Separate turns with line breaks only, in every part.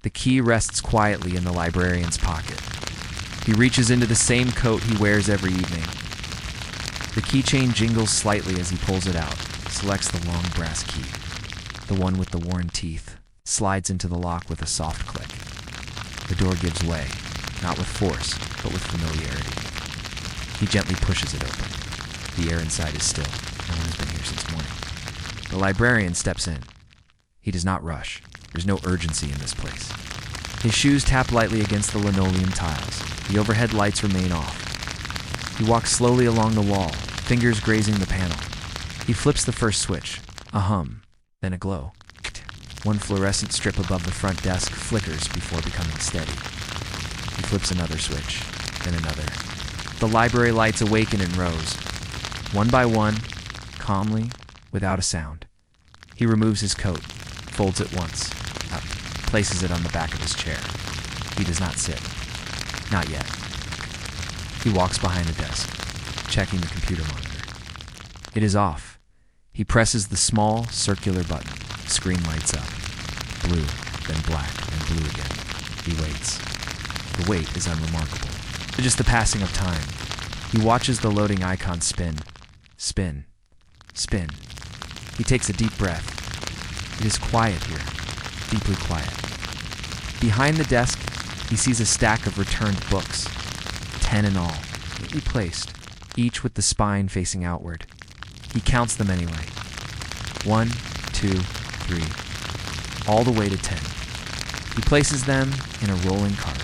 The key rests quietly in the librarian's pocket. He reaches into the same coat he wears every evening. The keychain jingles slightly as he pulls it out, selects the long brass key. The one with the worn teeth slides into the lock with a soft click. The door gives way, not with force, but with familiarity. He gently pushes it open. The air inside is still. No one has been here since morning. The librarian steps in. He does not rush. There's no urgency in this place. His shoes tap lightly against the linoleum tiles. The overhead lights remain off. He walks slowly along the wall, fingers grazing the panel. He flips the first switch. A hum, then a glow. One fluorescent strip above the front desk flickers before becoming steady. He flips another switch, then another. The library lights awaken in rows. One by one, calmly, without a sound. He removes his coat, folds it once, up, places it on the back of his chair. He does not sit. Not yet. He walks behind the desk, checking the computer monitor. It is off. He presses the small, circular button. The screen lights up. Blue, then black, then blue again. He waits. The wait is unremarkable. Just the passing of time. He watches the loading icon spin. Spin. Spin. He takes a deep breath. It is quiet here. Deeply quiet. Behind the desk, he sees a stack of returned books. 10 in all, neatly placed, each with the spine facing outward. He counts them anyway. 1, 2, 3, all the way to 10. He places them in a rolling cart.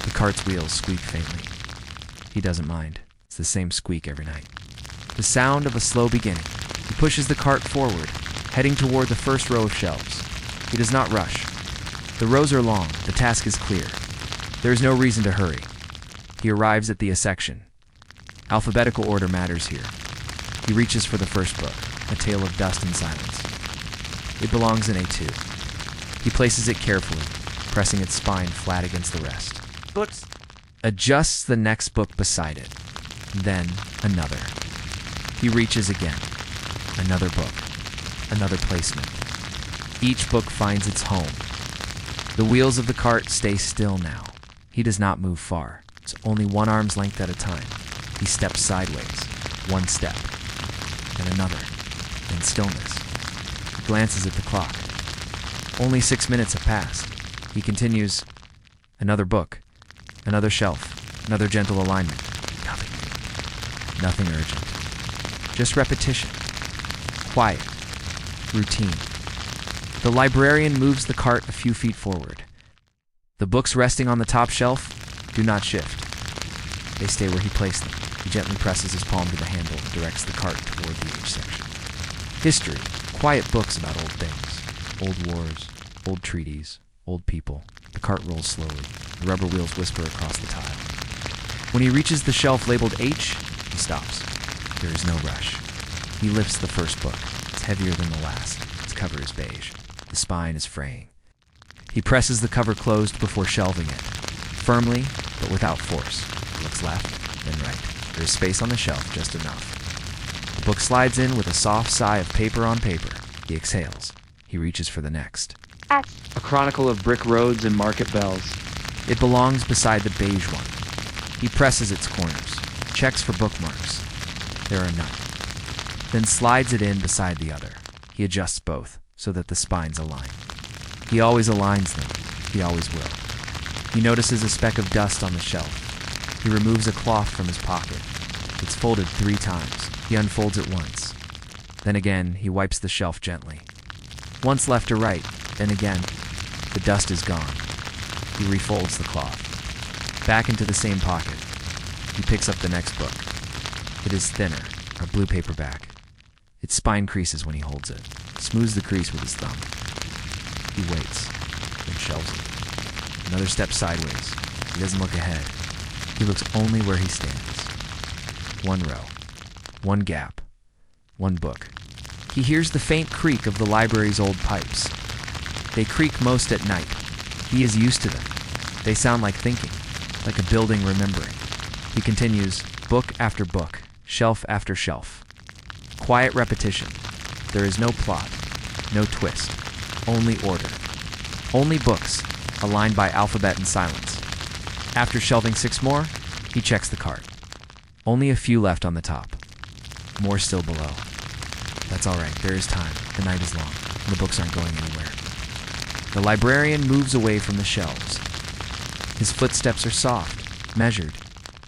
The cart's wheels squeak faintly. He doesn't mind. It's the same squeak every night. The sound of a slow beginning. He pushes the cart forward, heading toward the first row of shelves. He does not rush. The rows are long. The task is clear. There is no reason to hurry. He arrives at the A section. Alphabetical order matters here. He reaches for the first book, A Tale of Dust and Silence. It belongs in A2. He places it carefully, pressing its spine flat against the rest.
Books.
Adjusts the next book beside it. Then another. He reaches again. Another book. Another placement. Each book finds its home. The wheels of the cart stay still now. He does not move far. It's only one arm's length at a time. He steps sideways. One step. Then another. Then stillness. He glances at the clock. Only 6 minutes have passed. He continues. Another book. Another shelf. Another gentle alignment. Nothing new. Nothing urgent. Just repetition. Quiet. Routine. The librarian moves the cart a few feet forward. The books resting on the top shelf do not shift. They stay where he placed them. He gently presses his palm to the handle and directs the cart toward the H section. History. Quiet books about old things. Old wars. Old treaties. Old people. The cart rolls slowly. The rubber wheels whisper across the tile. When he reaches the shelf labeled H, he stops. There is no rush. He lifts the first book. It's heavier than the last. Its cover is beige. The spine is fraying. He presses the cover closed before shelving it. Firmly, but without force. He looks left, then right. There is space on the shelf, just enough. The book slides in with a soft sigh of paper on paper. He exhales. He reaches for the next.
A Chronicle of Brick Roads and Market Bells.
It belongs beside the beige one. He presses its corners, checks for bookmarks. There are none. Then slides it in beside the other. He adjusts both, so that the spines align. He always aligns them. He always will. He notices a speck of dust on the shelf. He removes a cloth from his pocket. It's folded 3 times. He unfolds it once. Then again, he wipes the shelf gently. Once left or right, then again. The dust is gone. He refolds the cloth. Back into the same pocket. He picks up the next book. It is thinner, a blue paperback. Its spine creases when he holds it. Smooths the crease with his thumb. He waits, then shelves it. Another step sideways. He doesn't look ahead. He looks only where he stands. 1 row. 1 gap. 1 book. He hears the faint creak of the library's old pipes. They creak most at night. He is used to them. They sound like thinking, like a building remembering. He continues, book after book, shelf after shelf. Quiet repetition. There is no plot, no twist, only order. Only books, aligned by alphabet and silence. After shelving 6 more, he checks the cart. Only a few left on the top. More still below. That's all right, there is time. The night is long, and the books aren't going anywhere. The librarian moves away from the shelves. His footsteps are soft, measured.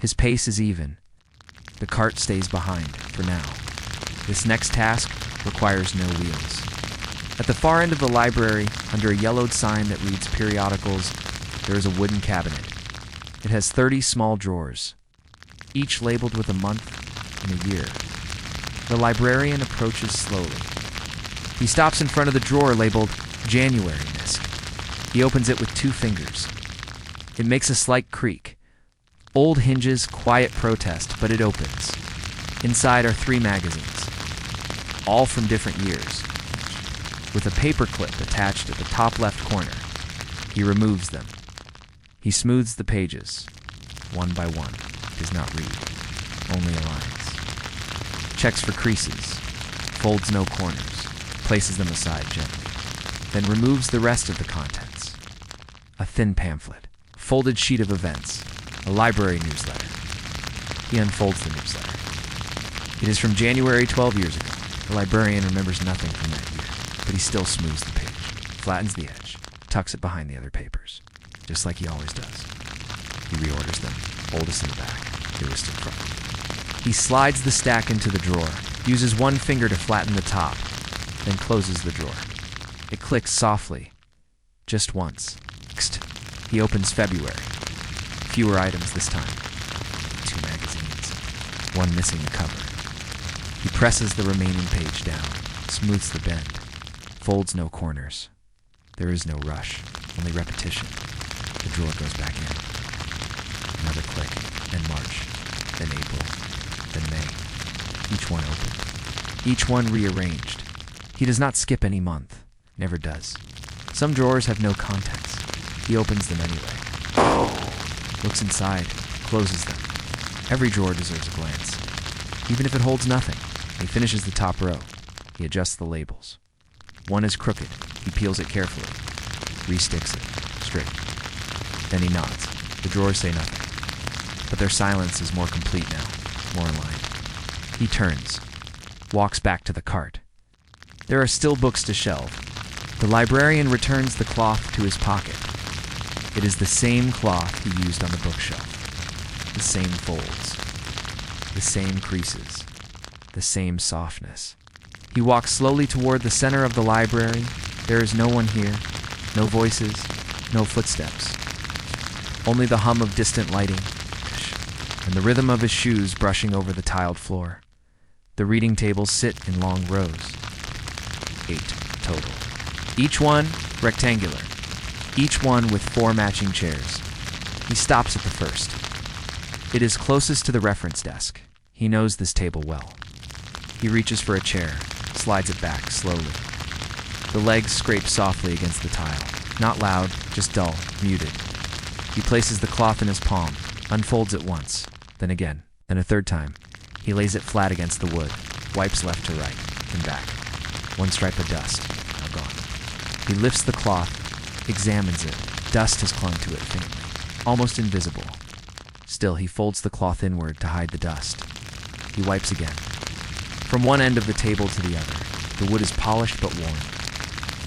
His pace is even. The cart stays behind, for now. This next task requires no wheels. At the far end of the library, under a yellowed sign that reads periodicals, there is a wooden cabinet. It has 30 small drawers, each labeled with a month and a year. The librarian approaches slowly. He stops in front of the drawer labeled January Misc. He opens it with 2 fingers. It makes a slight creak. Old hinges, quiet protest, but it opens. Inside are 3 magazines, all from different years, with a paper clip attached at the top left corner. He removes them. He smooths the pages, one by one. Does not read, only lines. Checks for creases, folds no corners, places them aside gently, then removes the rest of the contents. A thin pamphlet, folded sheet of events, a library newsletter. He unfolds the newsletter. It is from January 12 years ago. The librarian remembers nothing from that year, but he still smooths the page, flattens the edge, tucks it behind the other papers, just like he always does. He reorders them, oldest in the back, newest in front. He slides the stack into the drawer, uses one finger to flatten the top, then closes the drawer. It clicks softly, just once. He opens February. Fewer items this time. 2 magazines, one missing the cover. He presses the remaining page down, smooths the bend, folds no corners. There is no rush, only repetition. The drawer goes back in. Another click, then March, then April, then May. Each one open. Each one rearranged. He does not skip any month. Never does. Some drawers have no contents. He opens them anyway. Looks inside, closes them. Every drawer deserves a glance, even if it holds nothing. He finishes the top row. He adjusts the labels. One is crooked. He peels it carefully, resticks it, straight. Then he nods. The drawers say nothing, but their silence is more complete now, more aligned. He turns, walks back to the cart. There are still books to shelve. The librarian returns the cloth to his pocket. It is the same cloth he used on the bookshelf. The same folds. The same creases. The same softness. He walks slowly toward the center of the library. There is no one here. No voices. No footsteps. Only the hum of distant lighting and the rhythm of his shoes brushing over the tiled floor. The reading tables sit in long rows. 8 total. Each one rectangular. Each one with 4 matching chairs. He stops at the first. It is closest to the reference desk. He knows this table well. He reaches for a chair, slides it back slowly. The legs scrape softly against the tile. Not loud, just dull, muted. He places the cloth in his palm, unfolds it once, then again, then a third time. He lays it flat against the wood, wipes left to right, then back. One stripe of dust, now gone. He lifts the cloth, examines it. Dust has clung to it faintly, almost invisible. Still, he folds the cloth inward to hide the dust. He wipes again. From one end of the table to the other, the wood is polished but worn.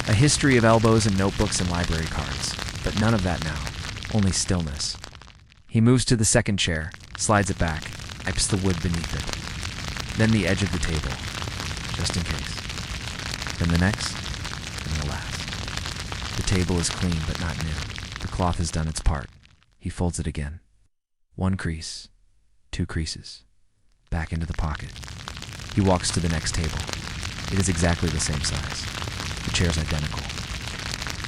A history of elbows and notebooks and library cards, but none of that now, only stillness. He moves to the second chair, slides it back, wipes the wood beneath it. Then the edge of the table, just in case. Then the next, and the last. The table is clean but not new. The cloth has done its part. He folds it again. 1 crease, 2 creases. Back into the pocket. He walks to the next table. It is exactly the same size. The chair's identical.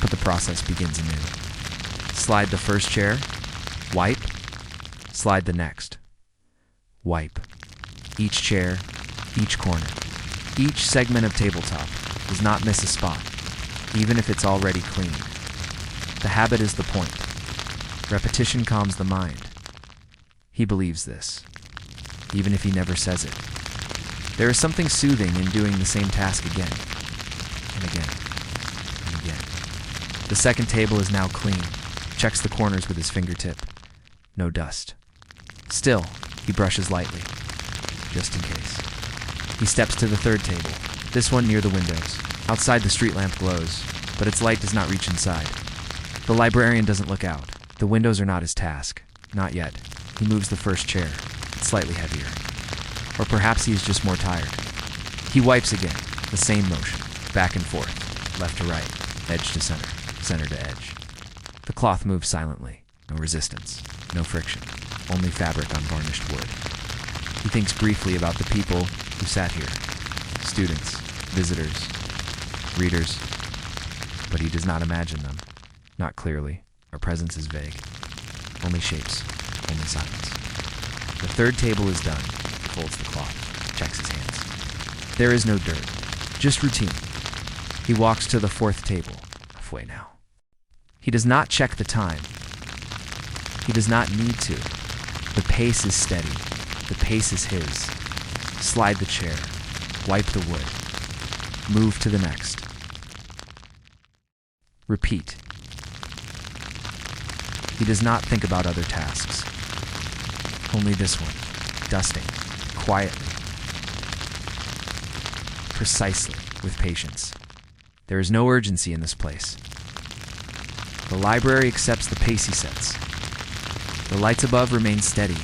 But the process begins anew. Slide the first chair. Wipe. Slide the next. Wipe. Each chair, each corner, each segment of tabletop does not miss a spot, even if it's already clean. The habit is the point. Repetition calms the mind. He believes this, even if he never says it. There is something soothing in doing the same task again, and again, and again. The second table is now clean, checks the corners with his fingertip. No dust. Still, he brushes lightly, just in case. He steps to the third table, this one near the windows. Outside, the street lamp glows, but its light does not reach inside. The librarian doesn't look out. The windows are not his task. Not yet. He moves the first chair. It's slightly heavier. Or perhaps he is just more tired. He wipes again, the same motion, back and forth, left to right, edge to center, center to edge. The cloth moves silently. No resistance, no friction, only fabric on varnished wood. He thinks briefly about the people who sat here. Students, visitors, readers. But he does not imagine them. Not clearly. Our presence is vague. Only shapes, only silence. The third table is done. He folds the cloth, checks his hands. There is no dirt, just routine. He walks to the fourth table, halfway now. He does not check the time. He does not need to. The pace is steady. The pace is his. Slide the chair. Wipe the wood. Move to the next. Repeat. He does not think about other tasks. Only this one. Dusting. Quietly. Precisely. With patience. There is no urgency in this place. The library accepts the pace he sets. The lights above remain steady.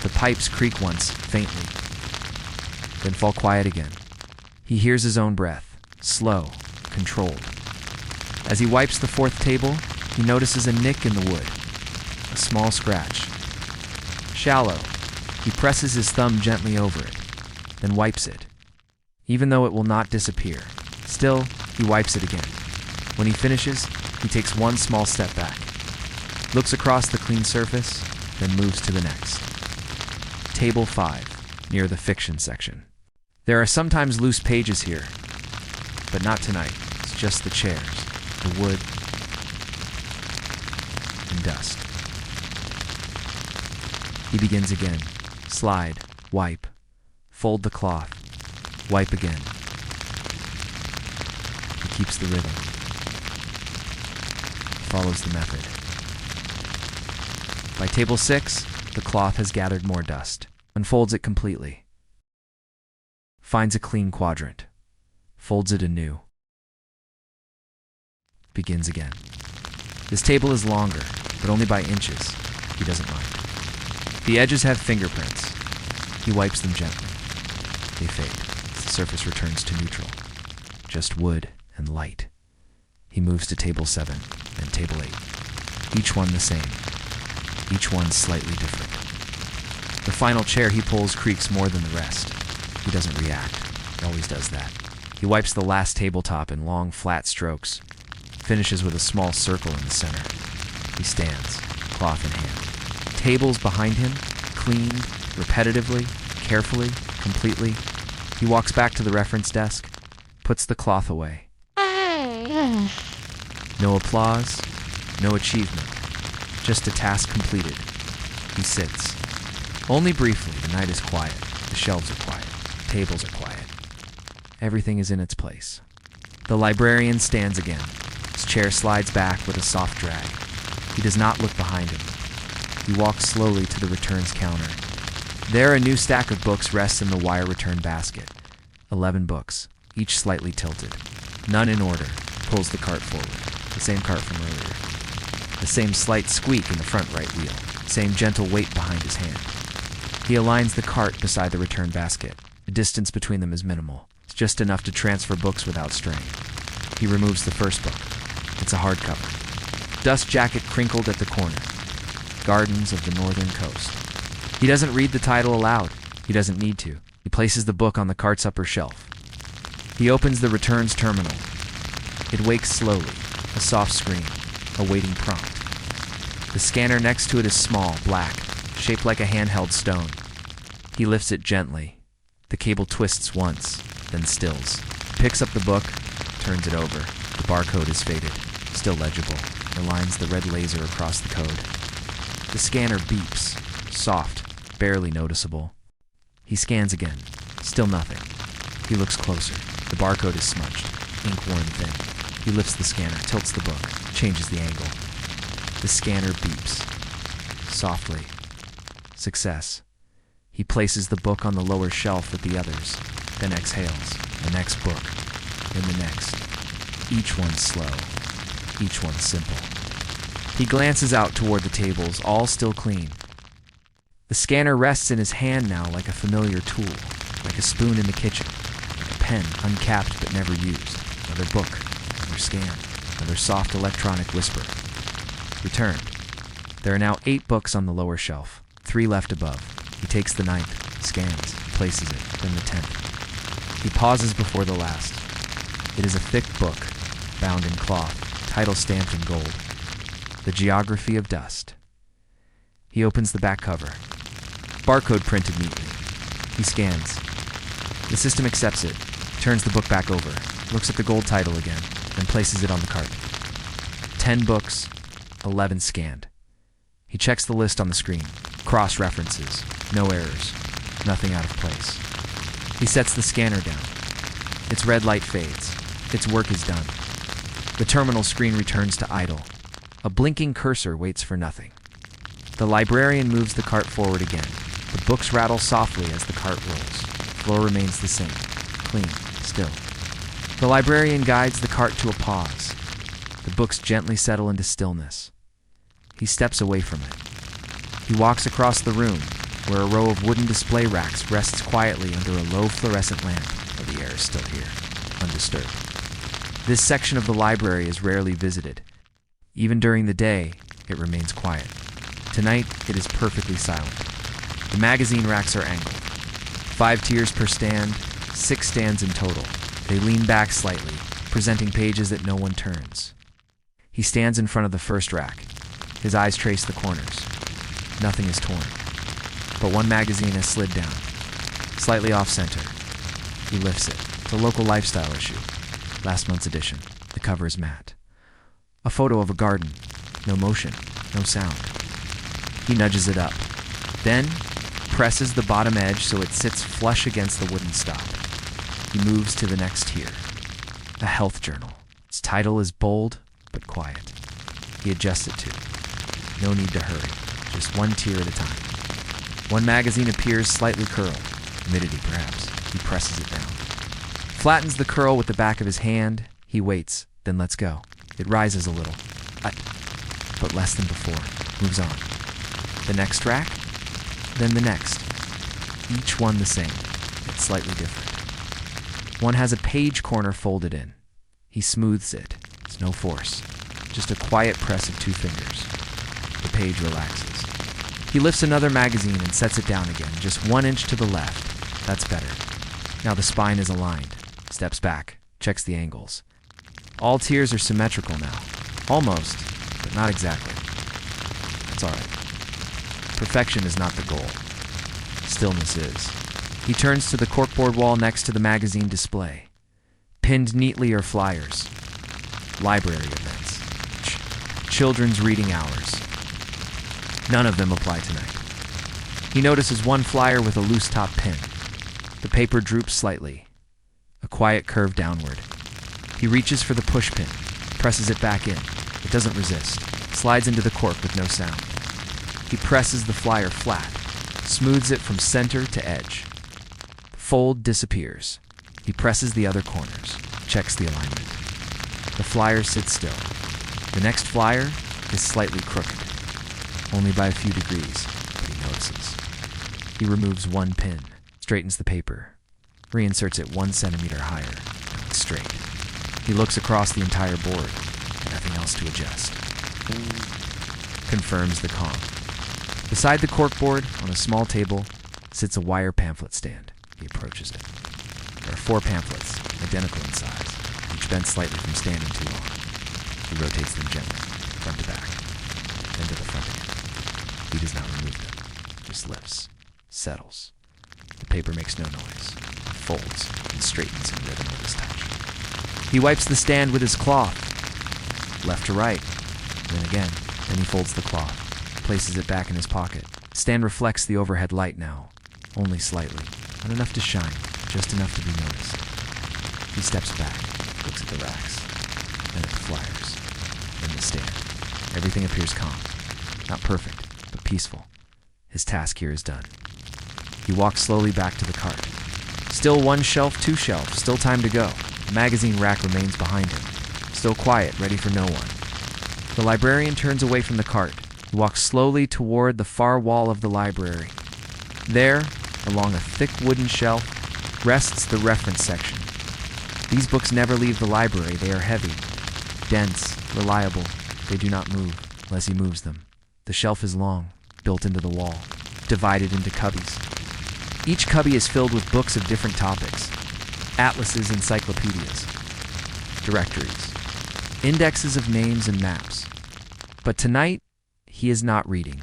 The pipes creak once, faintly, then fall quiet again. He hears his own breath, slow, controlled. As he wipes the fourth table, he notices a nick in the wood, a small scratch. Shallow, he presses his thumb gently over it, then wipes it. Even though it will not disappear, still, he wipes it again. When he finishes, he takes one small step back, looks across the clean surface, then moves to the next. Table 5, near the fiction section. There are sometimes loose pages here, but not tonight. It's just the chairs, the wood, and dust. He begins again. Slide, wipe, fold the cloth, wipe again. He keeps the rhythm. Follows the method. By table 6, the cloth has gathered more dust. Unfolds it completely. Finds a clean quadrant. Folds it anew. Begins again. This table is longer, but only by inches. He doesn't mind. The edges have fingerprints. He wipes them gently. They fade as the surface returns to neutral. Just wood and light. He moves to table 7 and table 8. Each one the same. Each one slightly different. The final chair he pulls creaks more than the rest. He doesn't react. He always does that. He wipes the last tabletop in long, flat strokes. Finishes with a small circle in the center. He stands, cloth in hand. Tables behind him, cleaned, repetitively, carefully, completely. He walks back to the reference desk, puts the cloth away. No applause, no achievement. Just a task completed. He sits. Only briefly, the night is quiet. The shelves are quiet. Tables are quiet. Everything is in its place. The librarian stands again. His chair slides back with a soft drag. He does not look behind him. He walks slowly to the returns counter. There, a new stack of books rests in the wire return basket. 11 books, each slightly tilted. None in order. Pulls the cart forward. The same cart from earlier. The same slight squeak in the front right wheel. Same gentle weight behind his hand. He aligns the cart beside the return basket. The distance between them is minimal. It's just enough to transfer books without strain. He removes the first book. It's a hardcover. Dust jacket crinkled at the corner. Gardens of the Northern Coast. He doesn't read the title aloud. He doesn't need to. He places the book on the cart's upper shelf. He opens the returns terminal. It wakes slowly, a soft screen, a waiting prompt. The scanner next to it is small, black, shaped like a handheld stone. He lifts it gently. The cable twists once, then stills. Picks up the book, turns it over. The barcode is faded, still legible. Aligns the red laser across the code. The scanner beeps, soft, barely noticeable. He scans again, still nothing. He looks closer. The barcode is smudged, ink worn thin. He lifts the scanner, tilts the book, changes the angle. The scanner beeps. Softly. Success. He places the book on the lower shelf with the others, then exhales. The next book, then the next. Each one slow, each one simple. He glances out toward the tables, all still clean. The scanner rests in his hand now like a familiar tool, like a spoon in the kitchen, like a pen uncapped but never used. Another book, another scan, another soft electronic whisper. Returned. There are now 8 books on the lower shelf, 3 left above. He takes the 9th, scans, places it, then the 10th. He pauses before the last. It is a thick book, bound in cloth, title stamped in gold. The Geography of Dust. He opens the back cover. Barcode printed neatly. He scans. The system accepts it, turns the book back over, looks at the gold title again, then places it on the cart. 10 books, 11 scanned. He checks the list on the screen. Cross-references. No errors. Nothing out of place. He sets the scanner down. Its red light fades. Its work is done. The terminal screen returns to idle. A blinking cursor waits for nothing. The librarian moves the cart forward again. The books rattle softly as the cart rolls. Floor remains the same. Clean. Still. The librarian guides the cart to a pause. The books gently settle into stillness. He steps away from it. He walks across the room, where a row of wooden display racks rests quietly under a low fluorescent lamp, but the air is still here, undisturbed. This section of the library is rarely visited. Even during the day, it remains quiet. Tonight, it is perfectly silent. The magazine racks are angled. 5 tiers per stand, 6 stands in total. They lean back slightly, presenting pages that no one turns. He stands in front of the first rack. His eyes trace the corners. Nothing is torn, but one magazine has slid down, slightly off-center. He lifts it. It's a local lifestyle issue. Last month's edition. The cover is matte. A photo of a garden. No motion, no sound. He nudges it up, then presses the bottom edge so it sits flush against the wooden stop. He moves to the next tier. A health journal. Its title is bold, but quiet. He adjusts it to. No need to hurry. Just one tier at a time. One magazine appears slightly curled. Humidity, perhaps. He presses it down. Flattens the curl with the back of his hand. He waits, then lets go. It rises a little. But less than before. Moves on. The next rack, then the next. Each one the same, yet slightly different. One has a page corner folded in. He smooths it. It's no force. Just a quiet press of 2 fingers. The page relaxes. He lifts another magazine and sets it down again, just 1 inch to the left. That's better. Now the spine is aligned. Steps back, checks the angles. All tiers are symmetrical now. Almost, but not exactly. That's all right. Perfection is not the goal. Stillness is. He turns to the corkboard wall next to the magazine display. Pinned neatly are flyers. Library events. Children's reading hours. None of them apply tonight. He notices one flyer with a loose top pin. The paper droops slightly. A quiet curve downward. He reaches for the push pin, presses it back in. It doesn't resist. Slides into the cork with no sound. He presses the flyer flat, smooths it from center to edge. The fold disappears. He presses the other corners, checks the alignment. The flyer sits still. The next flyer is slightly crooked, only by a few degrees, but he notices. He removes one pin, straightens the paper, reinserts it 1 centimeter higher. Now it's straight. He looks across the entire board, nothing else to adjust. Confirms the calm. Beside the corkboard, on a small table, sits a wire pamphlet stand. He approaches it. There are 4 pamphlets, identical in size, each bent slightly from standing too long. He rotates them gently, front to back, then to the front again. He does not remove them, just lifts, settles. The paper makes no noise. It folds and straightens in rhythm with his touch. He wipes the stand with his cloth, left to right, then again. Then he folds the cloth, places it back in his pocket. Stand reflects the overhead light now, only slightly. Not enough to shine, just enough to be noticed. He steps back, looks at the racks, then at the flyers, then the stand. Everything appears calm. Not perfect, but peaceful. His task here is done. He walks slowly back to the cart. Still one shelf, two shelves, still time to go. The magazine rack remains behind him. Still quiet, ready for no one. The librarian turns away from the cart. He walks slowly toward the far wall of the library. There, along a thick wooden shelf, rests the reference section. These books never leave the library. They are heavy, dense, reliable. They do not move unless he moves them. The shelf is long, built into the wall, divided into cubbies. Each cubby is filled with books of different topics: atlases, encyclopedias, directories, indexes of names and maps. But tonight, he is not reading.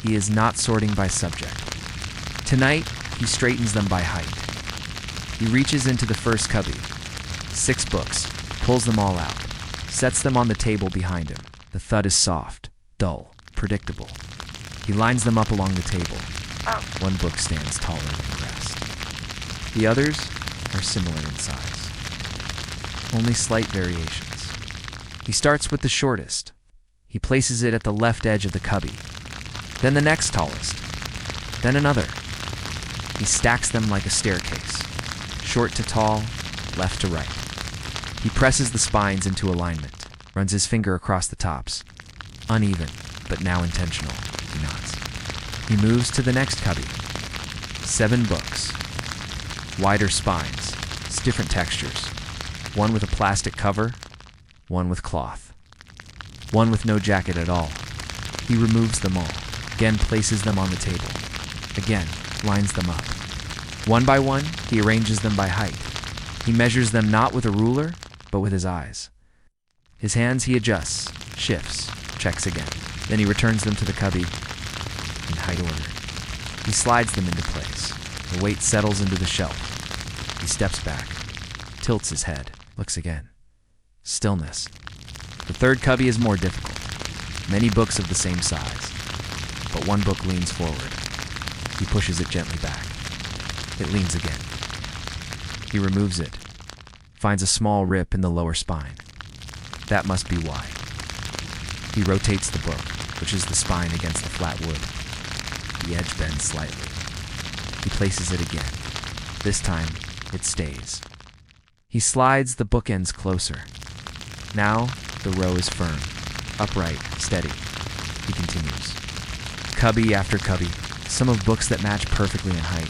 He is not sorting by subject. Tonight, he straightens them by height. He reaches into the first cubby. 6 books, pulls them all out, sets them on the table behind him. The thud is soft, dull, predictable. He lines them up along the table. One book stands taller than the rest. The others are similar in size, only slight variations. He starts with the shortest. He places it at the left edge of the cubby. Then the next tallest. Then another. He stacks them like a staircase, short to tall, left to right. He presses the spines into alignment, runs his finger across the tops. Uneven, but now intentional, he nods. He moves to the next cubby. 7 books. Wider spines, different textures. One with a plastic cover, one with cloth. One with no jacket at all. He removes them all, again places them on the table, again lines them up. One by one, he arranges them by height. He measures them not with a ruler, but with his eyes. His hands he adjusts, shifts, checks again. Then he returns them to the cubby in height order. He slides them into place. The weight settles into the shelf. He steps back, tilts his head, looks again. Stillness. The third cubby is more difficult. Many books of the same size. But one book leans forward. He pushes it gently back. It leans again. He removes it, finds a small rip in the lower spine. That must be why. He rotates the book, pushes the spine against the flat wood. The edge bends slightly. He places it again. This time, it stays. He slides the bookends closer. Now, the row is firm, upright, steady. He continues. Cubby after cubby, some of books that match perfectly in height.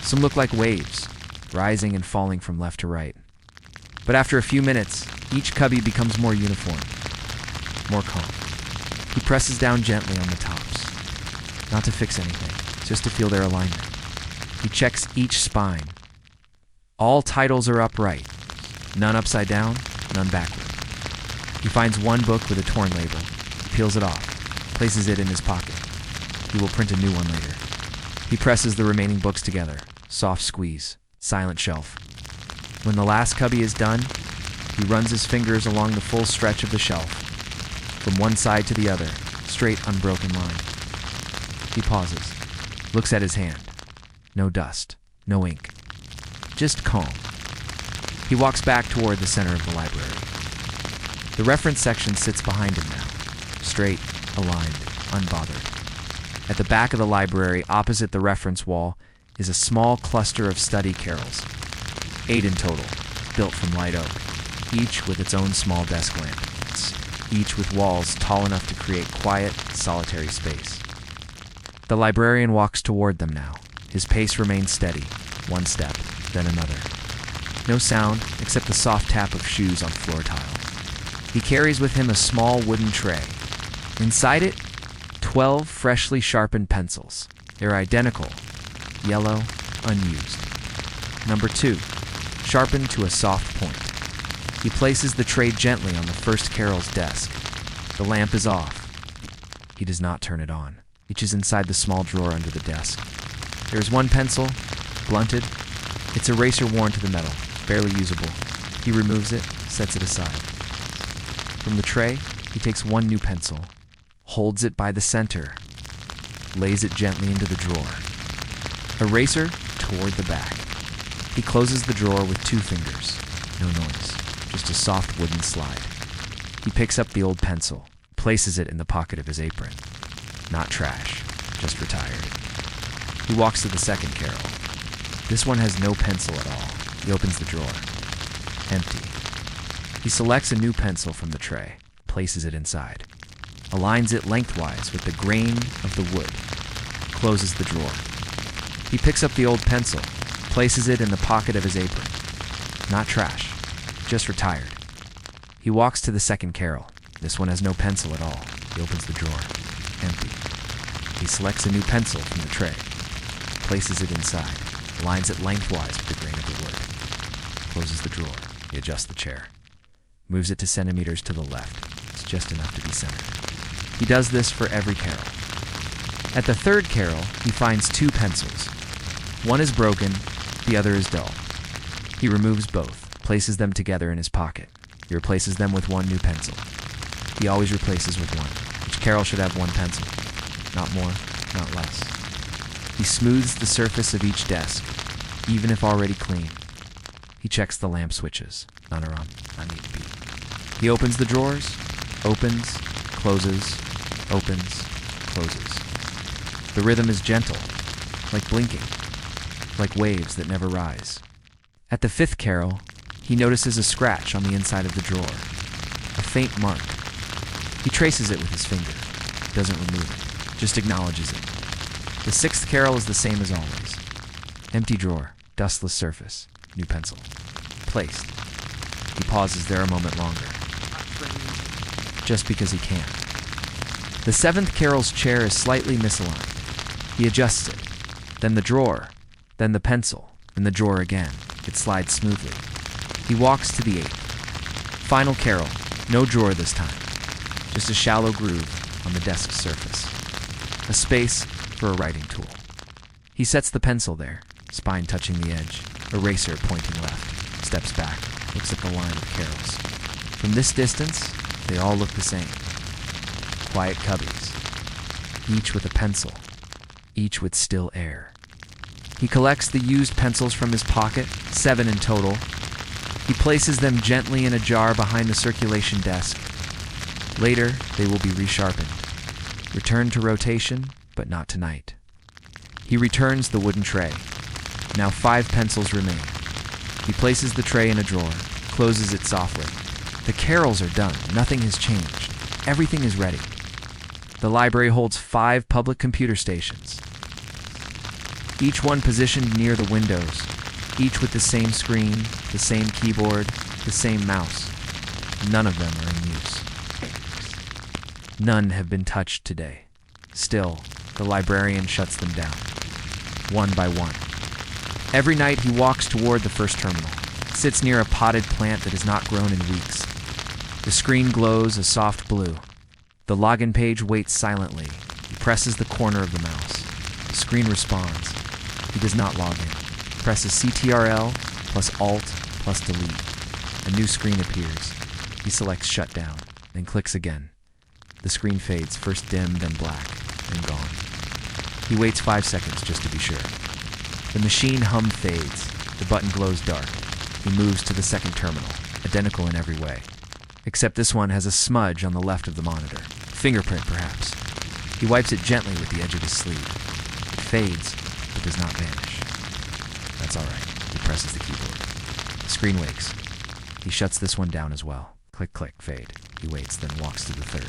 Some look like waves, rising and falling from left to right. But after a few minutes, each cubby becomes more uniform, more calm. He presses down gently on the tops, not to fix anything, just to feel their alignment. He checks each spine. All titles are upright, none upside down, none backward. He finds one book with a torn label. He peels it off, places it in his pocket. He will print a new one later. He presses the remaining books together. Soft squeeze, silent shelf. When the last cubby is done, he runs his fingers along the full stretch of the shelf, from one side to the other, straight, unbroken line. He pauses, looks at his hand. No dust, no ink, just calm. He walks back toward the center of the library. The reference section sits behind him now, straight, aligned, unbothered. At the back of the library, opposite the reference wall, is a small cluster of study carrels, 8 in total, built from light oak, each with its own small desk lamp, each with walls tall enough to create quiet, solitary space. The librarian walks toward them now. His pace remains steady, one step, then another. No sound except the soft tap of shoes on floor tile. He carries with him a small wooden tray. Inside it, 12 freshly sharpened pencils. They're identical, yellow, unused. Number 2, sharpened to a soft point. He places the tray gently on the first carrel's desk. The lamp is off. He does not turn it on. Reaches inside the small drawer under the desk. There is one pencil, blunted. Its eraser worn to the metal, barely usable. He removes it, sets it aside. From the tray, he takes one new pencil, holds it by the center, lays it gently into the drawer. Eraser toward the back. He closes the drawer with 2 fingers. No noise, just a soft wooden slide. He picks up the old pencil, places it in the pocket of his apron. Not trash, just retired. He walks to the second carrel. This one has no pencil at all. He opens the drawer. Empty. He selects a new pencil from the tray, places it inside, aligns it lengthwise with the grain of the wood, closes the drawer. He picks up the old pencil, places it in the pocket of his apron. Not trash, just retired. He walks to the second carrel. This one has no pencil at all. He opens the drawer. Empty. He selects a new pencil from the tray, places it inside, aligns it lengthwise with the grain of the wood, closes the drawer. He adjusts the chair, moves it to centimeters to the left. It's just enough to be centered. He does this for every carrel. At the third carrel, he finds two pencils. One is broken, the other is dull. He removes both, places them together in his pocket. He replaces them with one new pencil. He always replaces with one. Each carrel should have one pencil. Not more, not less. He smooths the surface of each desk, even if already clean. He checks the lamp switches. None are on. I need to be. He opens the drawers, opens, closes, opens, closes. The rhythm is gentle, like blinking, like waves that never rise. At the fifth carrel, he notices a scratch on the inside of the drawer, a faint mark. He traces it with his finger, doesn't remove it, just acknowledges it. The sixth carrel is the same as always. Empty drawer, dustless surface, new pencil. Placed. He pauses there a moment longer, just because he can. The seventh carrel's chair is slightly misaligned. He adjusts it, then the drawer, then the pencil, and the drawer again. It slides smoothly. He walks to the eighth. Final carrel, no drawer this time, just a shallow groove on the desk's surface. A space for a writing tool. He sets the pencil there, spine touching the edge, eraser pointing left, steps back, looks at the line of carrels. From this distance, they all look the same. Quiet cubbies, each with a pencil, each with still air. He collects the used pencils from his pocket, 7 in total. He places them gently in a jar behind the circulation desk. Later, they will be resharpened. Returned to rotation, but not tonight. He returns the wooden tray. Now 5 pencils remain. He places the tray in a drawer, closes it softly. The carrels are done. Nothing has changed. Everything is ready. The library holds 5 public computer stations, each one positioned near the windows, each with the same screen, the same keyboard, the same mouse. None of them are in use. None have been touched today. Still, the librarian shuts them down, one by one. Every night he walks toward the first terminal, sits near a potted plant that has not grown in weeks. The screen glows a soft blue. The login page waits silently. He presses the corner of the mouse. The screen responds. He does not log in. Presses CTRL plus Alt plus Delete. A new screen appears. He selects Shutdown, then clicks again. The screen fades, first dim, then black, then gone. He waits 5 seconds just to be sure. The machine hum fades. The button glows dark. He moves to the second terminal, identical in every way. Except this one has a smudge on the left of the monitor. Fingerprint, perhaps. He wipes it gently with the edge of his sleeve. It fades, but does not vanish. That's all right. He presses the keyboard. The screen wakes. He shuts this one down as well. Click, click, fade. He waits, then walks to the third.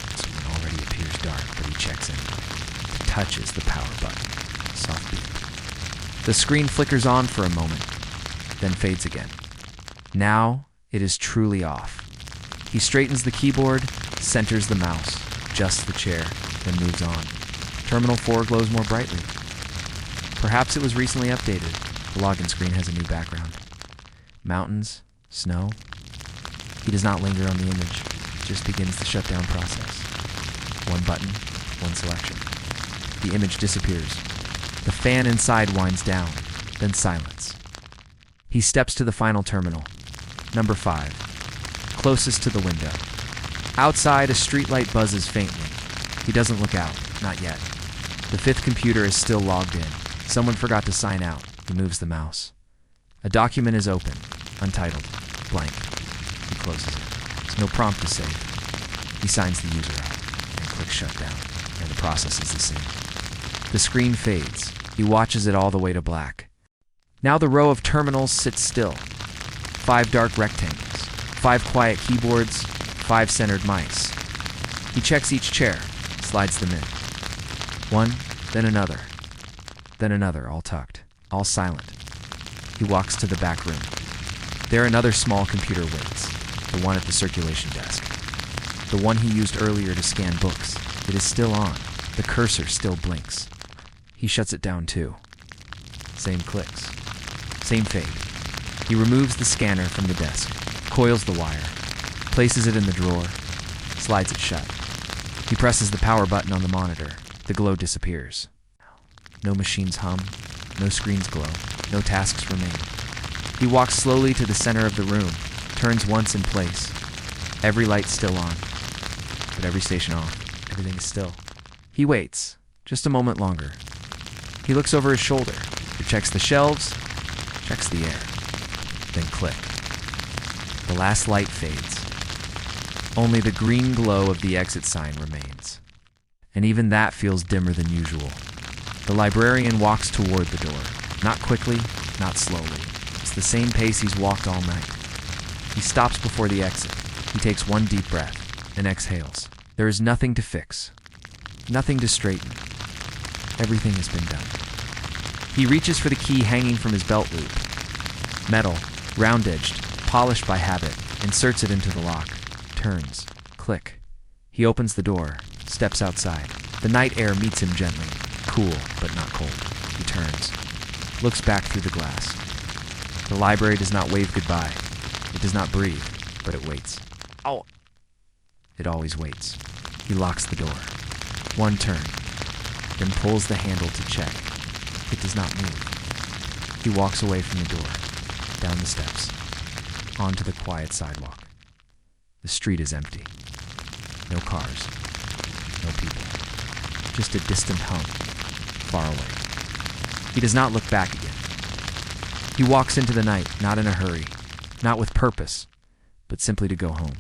This one already appears dark, but he checks anyway. He touches the power button. Soft beep. The screen flickers on for a moment, then fades again. Now it is truly off. He straightens the keyboard, centers the mouse, adjusts the chair, then moves on. Terminal 4 glows more brightly. Perhaps it was recently updated. The login screen has a new background. Mountains, snow. He does not linger on the image, just begins the shutdown process. One button, one selection. The image disappears. The fan inside winds down, then silence. He steps to the final terminal, number 5. Closest to the window. Outside, a streetlight buzzes faintly. He doesn't look out, not yet. The 5th computer is still logged in. Someone forgot to sign out. He moves the mouse. A document is open, untitled, blank. He closes it. There's no prompt to save. He signs the user out and clicks shutdown, and the process is the same. The screen fades. He watches it all the way to black. Now the row of terminals sits still. 5 dark rectangles, 5 quiet keyboards, 5 centered mice. He checks each chair, slides them in. One, then another, all tucked, all silent. He walks to the back room. There another small computer waits, the one at the circulation desk. The one he used earlier to scan books. It is still on. The cursor still blinks. He shuts it down too. Same clicks. Same fade. He removes the scanner from the desk, coils the wire, places it in the drawer, slides it shut. He presses the power button on the monitor. The glow disappears. No machines hum, no screens glow, no tasks remain. He walks slowly to the center of the room, turns once in place. Every light still on, but every station off. Everything is still. He waits, just a moment longer. He looks over his shoulder, checks the shelves, checks the air. Then click. The last light fades. Only the green glow of the exit sign remains. And even that feels dimmer than usual. The librarian walks toward the door. Not quickly, not slowly. It's the same pace he's walked all night. He stops before the exit. He takes one deep breath and exhales. There is nothing to fix. Nothing to straighten. Everything has been done. He reaches for the key hanging from his belt loop. Metal, round-edged, polished by habit, inserts it into the lock. Turns. Click. He opens the door, steps outside. The night air meets him gently, cool but not cold. He turns, looks back through the glass. The library does not wave goodbye. It does not breathe, but it waits. Oh! It always waits. He locks the door. One turn, then pulls the handle to check. It does not move. He walks away from the door, down the steps, onto the quiet sidewalk. The street is empty. No cars. No people. Just a distant hum, far away. He does not look back again. He walks into the night, not in a hurry, not with purpose, but simply to go home.